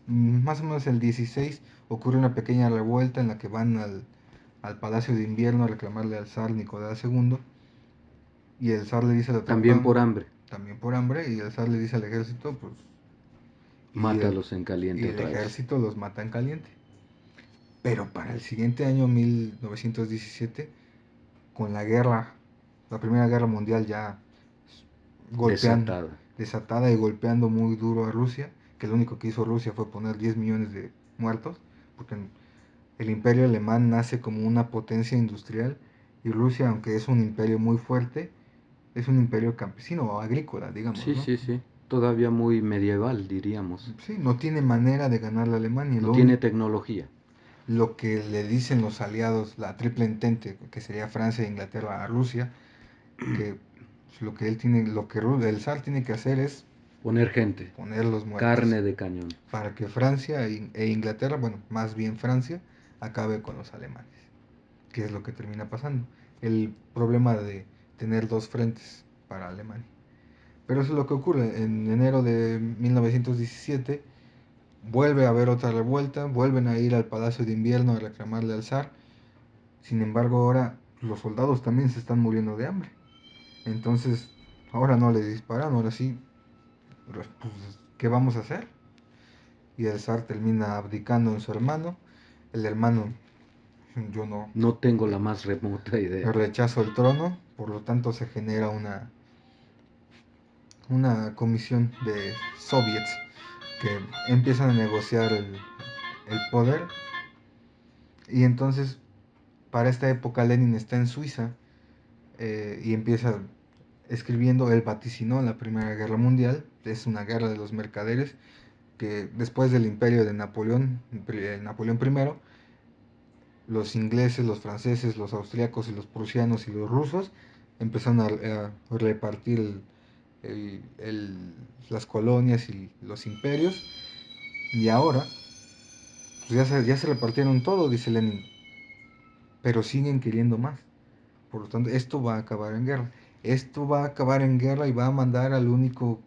más o menos el 16, ocurre una pequeña revuelta en la que van al Palacio de Invierno a reclamarle al zar Nicolás II, y el zar le dice a la También tropa, por hambre. también por hambre, y el zar le dice al ejército, pues, y el, Mátalos en y caliente el otra vez. ejército los mata en caliente. Pero para el siguiente año, 1917, con la guerra, la Primera Guerra Mundial ya golpeando, Desatada. desatada y golpeando muy duro a Rusia, que lo único que hizo Rusia fue poner 10 millones de muertos, porque el imperio alemán nace como una potencia industrial y Rusia, aunque es un imperio muy fuerte, es un imperio campesino o agrícola, digamos, Sí, ¿no? sí, sí. Todavía muy medieval, diríamos. Sí, no tiene manera de ganar la Alemania. No tiene tecnología. Lo que le dicen los aliados, la triple entente, que sería Francia, Inglaterra a Rusia, que lo que él tiene, lo que el zar tiene que hacer es Poner gente. poner los muertos Carne de cañón. para que Francia e Inglaterra, bueno, más bien Francia, acabe con los alemanes, que es lo que termina pasando. El problema de tener dos frentes para Alemania. Pero eso es lo que ocurre. En enero de 1917 vuelve a haber otra revuelta, vuelven a ir al Palacio de Invierno a reclamarle al zar. Sin embargo, ahora los soldados también se están muriendo de hambre. Entonces, ahora no le disparan, ahora sí, pues, ¿qué vamos a hacer? Y el zar termina abdicando en su hermano. El hermano, yo no No tengo la más remota idea. rechazo el trono, por lo tanto se genera una comisión de soviets que empiezan a negociar el poder. Y entonces, para esta época, Lenin está en Suiza y empieza escribiendo, él vaticinó la Primera Guerra Mundial, es una guerra de los mercaderes, que después del imperio de Napoleón I, los ingleses, los franceses, los austriacos y los prusianos y los rusos empezaron a repartir las colonias y los imperios, y ahora pues ya se repartieron todo, dice Lenin, pero siguen queriendo más. Por lo tanto, esto va a acabar en guerra. Esto va a acabar en guerra y va a mandar al único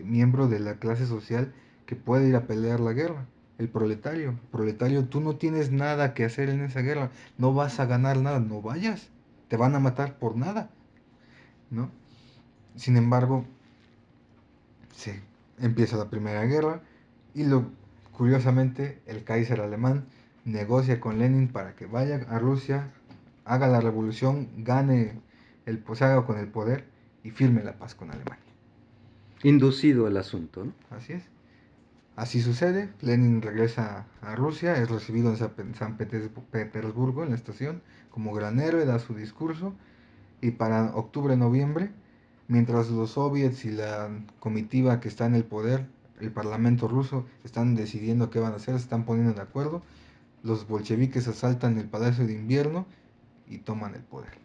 miembro de la clase social que puede ir a pelear la guerra, el proletario. El proletario, tú no tienes nada que hacer en esa guerra, no vas a ganar nada, no vayas, te van a matar por nada, ¿no? Sin embargo, se empieza la Primera Guerra y curiosamente el Kaiser alemán negocia con Lenin para que vaya a Rusia, haga la revolución, gane se haga con el poder y firme la paz con Alemania. Inducido el asunto, ¿no? Así es. Así sucede, Lenin regresa a Rusia, es recibido en San Petersburgo, en la estación, como gran héroe, da su discurso, y para octubre-noviembre, mientras los soviets y la comitiva que está en el poder, el parlamento ruso, están decidiendo qué van a hacer, se están poniendo de acuerdo, los bolcheviques asaltan el Palacio de Invierno y toman el poder.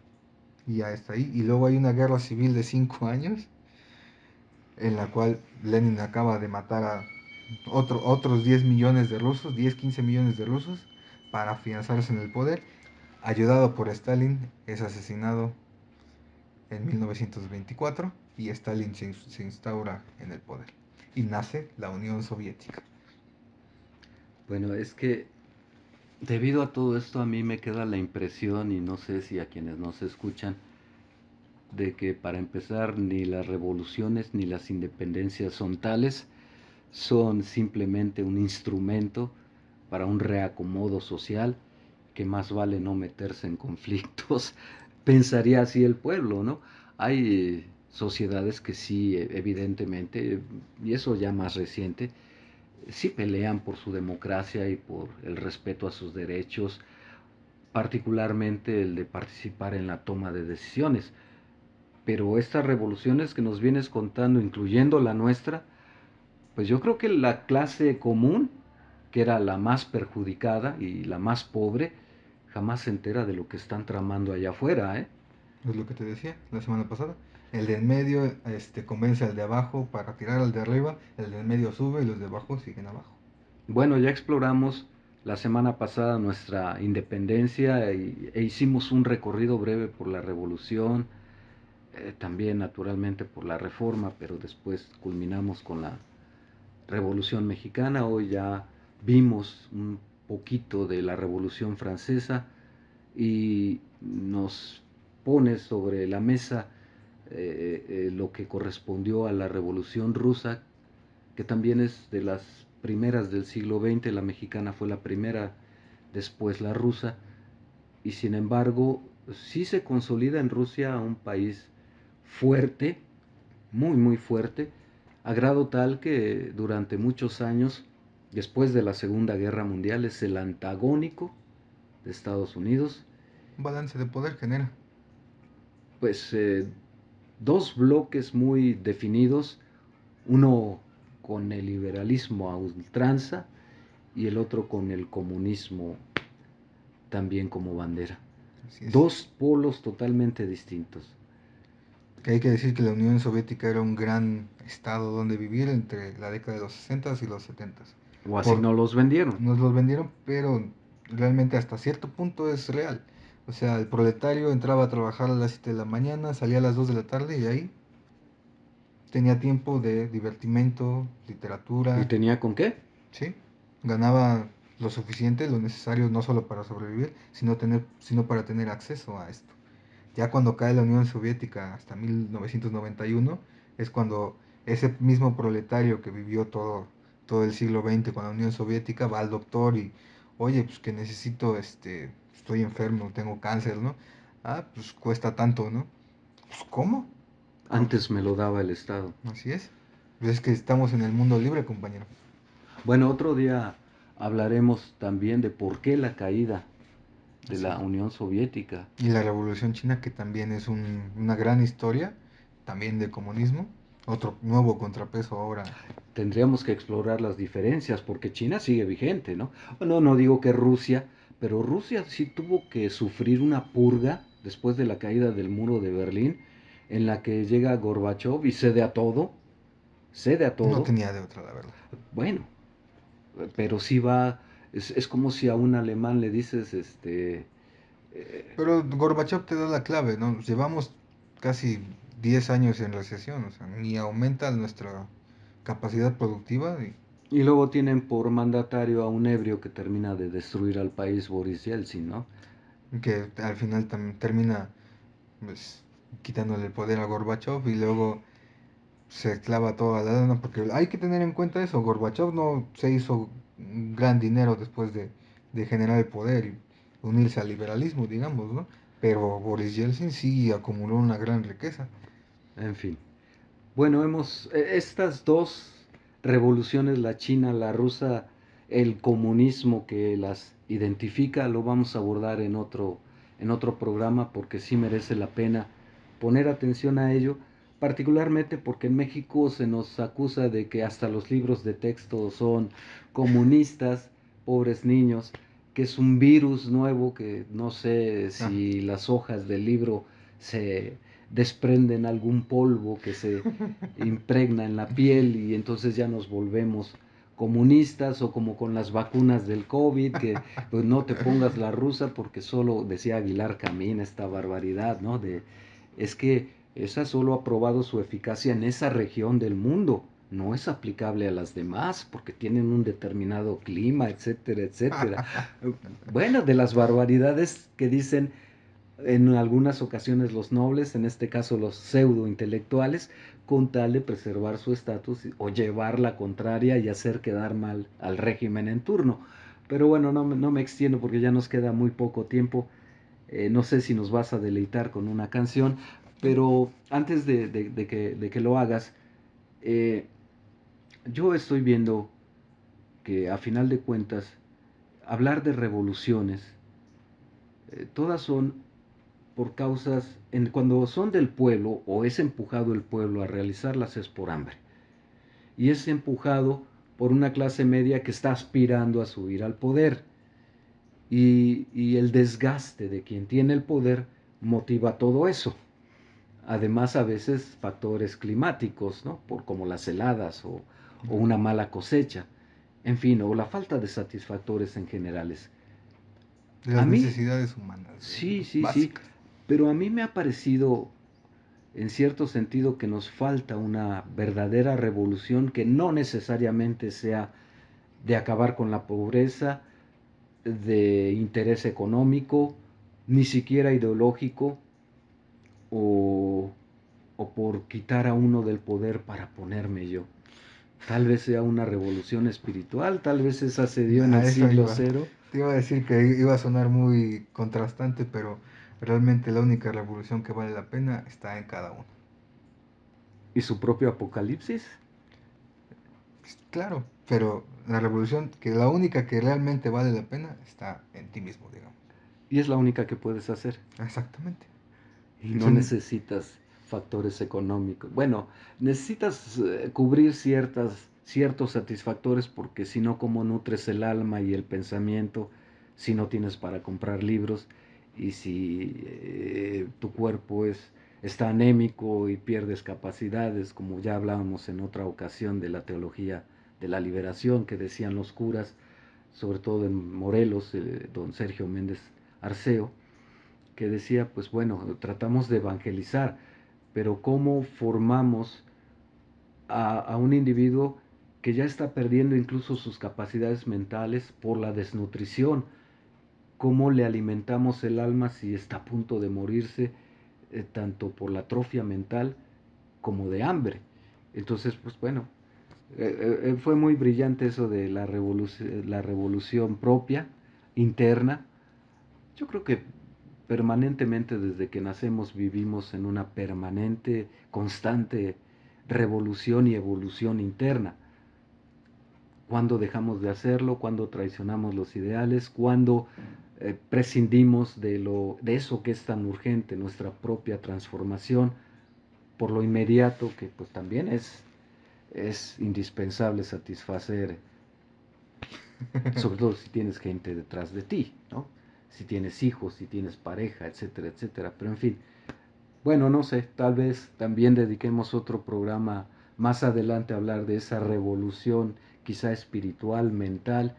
Y ya está ahí. Y luego hay una guerra civil de 5 años, en la cual Lenin acaba de matar a otros 10 millones de rusos, 10, 15 millones de rusos, para afianzarse en el poder. Ayudado por Stalin, es asesinado en 1924 y Stalin se instaura en el poder. Y nace la Unión Soviética. Bueno, es que Debido a todo esto, a mí me queda la impresión, y no sé si a quienes nos escuchan, de que para empezar ni las revoluciones ni las independencias son tales, son simplemente un instrumento para un reacomodo social, que más vale no meterse en conflictos, pensaría así el pueblo, ¿no? Hay sociedades que sí, evidentemente, y eso ya más reciente, sí pelean por su democracia y por el respeto a sus derechos, particularmente el de participar en la toma de decisiones. Pero estas revoluciones que nos vienes contando, incluyendo la nuestra, pues yo creo que la clase común, que era la más perjudicada y la más pobre, jamás se entera de lo que están tramando allá afuera, ¿eh? Es lo que te decía la semana pasada. El de en medio convence al de abajo para tirar al de arriba, el de en medio sube y los de abajo siguen abajo. Bueno, ya exploramos la semana pasada nuestra independencia e hicimos un recorrido breve por la revolución, también naturalmente por la reforma, pero después culminamos con la revolución mexicana. Hoy ya vimos un poquito de la revolución francesa y nos pone sobre la mesa lo que correspondió a la revolución rusa, que también es de las primeras del siglo XX. La mexicana fue la primera, después la rusa, y sin embargo sí se consolida en Rusia un país fuerte, muy muy fuerte, a grado tal que durante muchos años, después de la Segunda Guerra Mundial, es el antagónico de Estados Unidos. Un balance de poder genera. Pues dos bloques muy definidos, uno con el liberalismo a ultranza y el otro con el comunismo también como bandera. Así es. Dos polos totalmente distintos. Que hay que decir que la Unión Soviética era un gran estado donde vivir entre la década de los 60 y los 70. O así Por, no los vendieron. nos los vendieron, pero realmente hasta cierto punto es real. O sea, el proletario entraba a trabajar a las 7 de la mañana, salía a las 2 de la tarde y ahí tenía tiempo de divertimento, ¿Y literatura, tenía con qué? ¿sí? Ganaba lo suficiente, lo necesario no solo para sobrevivir, sino para tener acceso a esto. Ya cuando cae la Unión Soviética hasta 1991 es cuando ese mismo proletario que vivió todo el siglo XX con la Unión Soviética va al doctor y, oye, pues que necesito, estoy enfermo, tengo cáncer, ¿no? Ah, pues cuesta tanto, ¿no? Pues ¿cómo? No, Antes me lo daba el Estado. así es. Pues es que estamos en el mundo libre, compañero. Bueno, otro día hablaremos también de por qué la caída de Así la es. Unión Soviética. Y la Revolución China, que también es una gran historia, también de comunismo, otro nuevo contrapeso ahora. Tendríamos que explorar las diferencias porque China sigue vigente, ¿no? Bueno, no digo que Rusia, pero Rusia sí tuvo que sufrir una purga después de la caída del muro de Berlín, en la que llega Gorbachev y cede a No todo. tenía de otra, la verdad. Bueno, pero sí va, es como si a un alemán le dices, Pero Gorbachev te da la clave, ¿no? Llevamos casi 10 años en recesión, o sea, ni aumenta nuestra capacidad productiva y luego tienen por mandatario a un ebrio que termina de destruir al país, Boris Yeltsin, ¿no? y que al final termina pues, quitándole el poder a Gorbachev y luego se clava toda la lana, porque hay que tener en cuenta eso, Gorbachev no se hizo un gran dinero después de generar el poder y unirse al liberalismo, digamos, ¿no? Pero Boris Yeltsin sí acumuló una gran riqueza. En fin. Bueno, estas dos revoluciones, la china, la rusa, el comunismo que las identifica, lo vamos a abordar en otro programa porque sí merece la pena poner atención a ello, particularmente porque en México se nos acusa de que hasta los libros de texto son comunistas, pobres niños, que es un virus nuevo que no sé Ah, si las hojas del libro se desprenden algún polvo que se impregna en la piel y entonces ya nos volvemos comunistas, o como con las vacunas del COVID, que pues no te pongas la rusa porque solo, decía Aguilar Camín, esta barbaridad, ¿no? Es que esa solo ha probado su eficacia en esa región del mundo, no es aplicable a las demás porque tienen un determinado clima, etcétera, etcétera. Bueno, de las barbaridades que dicen en algunas ocasiones los nobles, en este caso los pseudo intelectuales, con tal de preservar su estatus o llevar la contraria y hacer quedar mal al régimen en turno. Pero bueno, no me extiendo porque ya nos queda muy poco tiempo. No sé si nos vas a deleitar con una canción, pero antes de que lo hagas, eh, yo estoy viendo que a final de cuentas, hablar de revoluciones, todas son por causas, cuando son del pueblo o es empujado el pueblo a realizarlas es por hambre. Y es empujado por una clase media que está aspirando a subir al poder. Y el desgaste de quien tiene el poder motiva todo eso. Además, a veces factores climáticos, ¿no? Como las heladas o una mala cosecha. En fin, o la falta de satisfactores en generales. De A las mí, necesidades humanas, sí, básicas. pero a mí me ha parecido en cierto sentido que nos falta una verdadera revolución que no necesariamente sea de acabar con la pobreza, de interés económico, ni siquiera ideológico, o, o por quitar a uno del poder para ponerme yo. Tal vez sea una revolución espiritual, tal vez esa se dio en A el eso siglo iba. cero Te iba a decir que iba a sonar muy contrastante, pero realmente la única revolución que vale la pena está en cada uno. y su propio apocalipsis. Claro, pero la revolución, que la única que realmente vale la pena, está en ti mismo, digamos. Y es la única que puedes hacer. Exactamente. Y Es no un... necesitas factores económicos. Bueno, necesitas cubrir ciertos satisfactores porque si no, ¿cómo nutres el alma y el pensamiento si no tienes para comprar libros y si tu cuerpo está anémico y pierdes capacidades, como ya hablábamos en otra ocasión de la teología de la liberación que decían los curas, sobre todo en Morelos, don Sergio Méndez Arceo, que decía, pues bueno, tratamos de evangelizar, pero ¿cómo formamos a un individuo que ya está perdiendo incluso sus capacidades mentales por la desnutrición? ¿Cómo le alimentamos el alma si está a punto de morirse, tanto por la atrofia mental como de hambre? Entonces, pues bueno, fue muy brillante eso de la revolución propia, interna. Yo creo que permanentemente desde que nacemos vivimos en una permanente, constante revolución y evolución interna. Cuando dejamos de hacerlo, cuando traicionamos los ideales, cuando prescindimos de eso que es tan urgente, nuestra propia transformación, por lo inmediato que pues también es indispensable satisfacer, sobre todo si tienes gente detrás de ti, ¿no? Si tienes hijos, si tienes pareja, etcétera, etcétera. Pero en fin, bueno, no sé, tal vez también dediquemos otro programa más adelante a hablar de esa revolución, quizá espiritual, mental,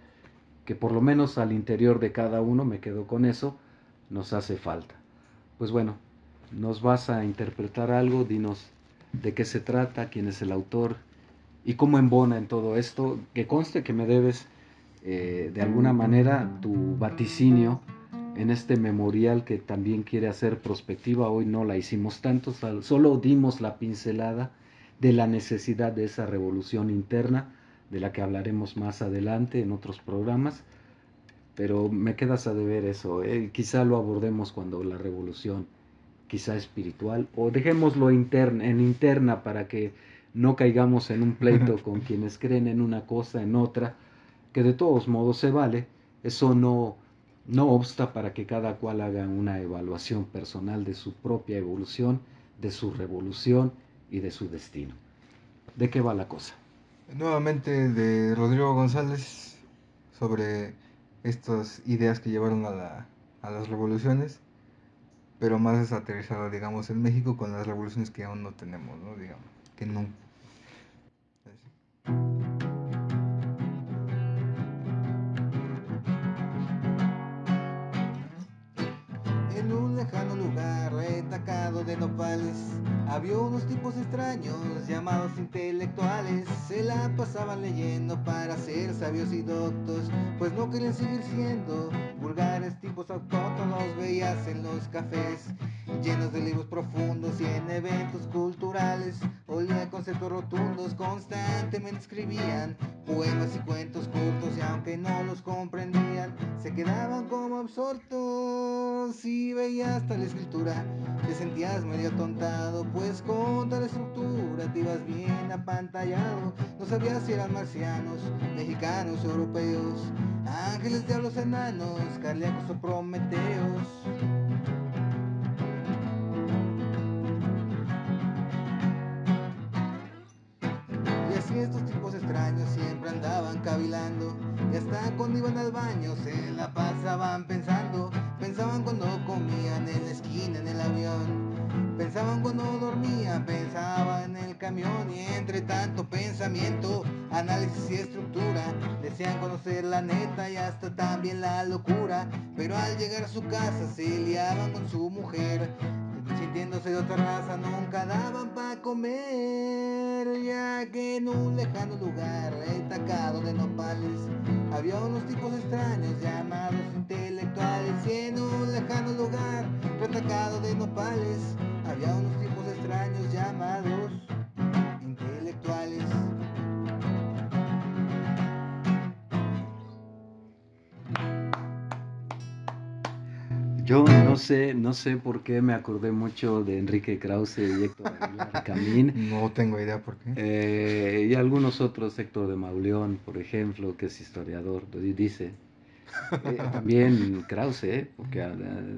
que por lo menos al interior de cada uno, me quedo con eso, nos hace falta. Pues bueno, nos vas a interpretar algo, dinos de qué se trata, quién es el autor y cómo embona en todo esto, que conste que me debes de alguna manera tu vaticinio en este memorial que también quiere hacer prospectiva. Hoy no la hicimos tanto, solo dimos la pincelada de la necesidad de esa revolución interna, de la que hablaremos más adelante en otros programas, pero me quedas a deber eso. Quizá lo abordemos cuando la revolución, quizá espiritual, o dejémoslo en interna para que no caigamos en un pleito con quienes creen en una cosa, en otra, que de todos modos se vale. Eso no obsta para que cada cual haga una evaluación personal de su propia evolución, de su revolución y de su destino. ¿De qué va la cosa? Nuevamente de Rodrigo González sobre estas ideas que llevaron a las revoluciones, pero más aterrizado, digamos, en México con las revoluciones que aún no tenemos, ¿no? Digamos, que no. En un lejano lugar retacado de nopales había unos tipos extraños llamados intelectuales. Se la pasaban leyendo para ser sabios y doctos, pues no querían seguir siendo vulgares tipos autóctonos. Veías en los cafés llenos de libros profundos y en eventos culturales olían conceptos rotundos. Constantemente escribían poemas y cuentos cortos, y aunque no los comprendían se quedaban como absortos. Si veías tal escritura te sentías medio atontado, pues con tal estructura te ibas bien apantallado. No sabías si eran marcianos, mexicanos, europeos, ángeles, diablos, enanos, cardíacos o prometeos. Y así estos tipos extraños siempre andaban cavilando, y hasta cuando iban al baño se la pasaban pensando. Pensaban cuando comían en la esquina, en el avión. Pensaban cuando dormían, pensaban en el camión. Y entre tanto pensamiento, análisis y estructura, desean conocer la neta y hasta también la locura. Pero al llegar a su casa se liaban con su mujer, sintiéndose de otra raza, nunca daban pa' comer. Ya que en un lejano lugar retacado de nopales había unos tipos extraños llamados intelectuales. Y en un lejano lugar retacado de nopales había unos tipos extraños llamados intelectuales. Yo no sé por qué me acordé mucho de Enrique Krause y Héctor Aguilar Camín, No tengo idea por qué. y algunos otros, Héctor de Mauleón, por ejemplo, que es historiador, dice. También Krause, porque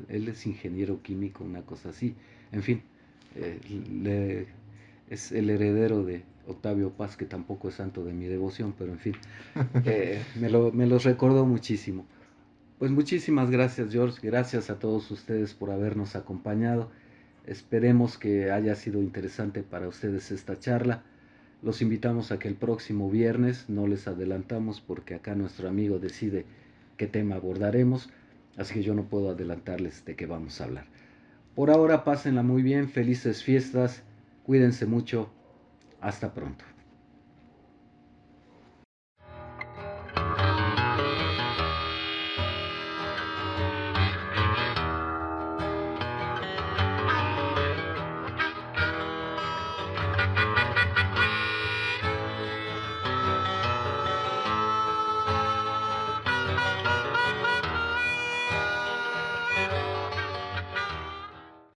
él es ingeniero químico, una cosa así. En fin, eh, le- es el heredero de Octavio Paz, que tampoco es santo de mi devoción, pero en fin, me los recordó muchísimo. Pues muchísimas gracias, George. Gracias a todos ustedes por habernos acompañado. Esperemos que haya sido interesante para ustedes esta charla. Los invitamos a que el próximo viernes, no les adelantamos porque acá nuestro amigo decide qué tema abordaremos, así que yo no puedo adelantarles de qué vamos a hablar. Por ahora, pásenla muy bien, felices fiestas, cuídense mucho, hasta pronto.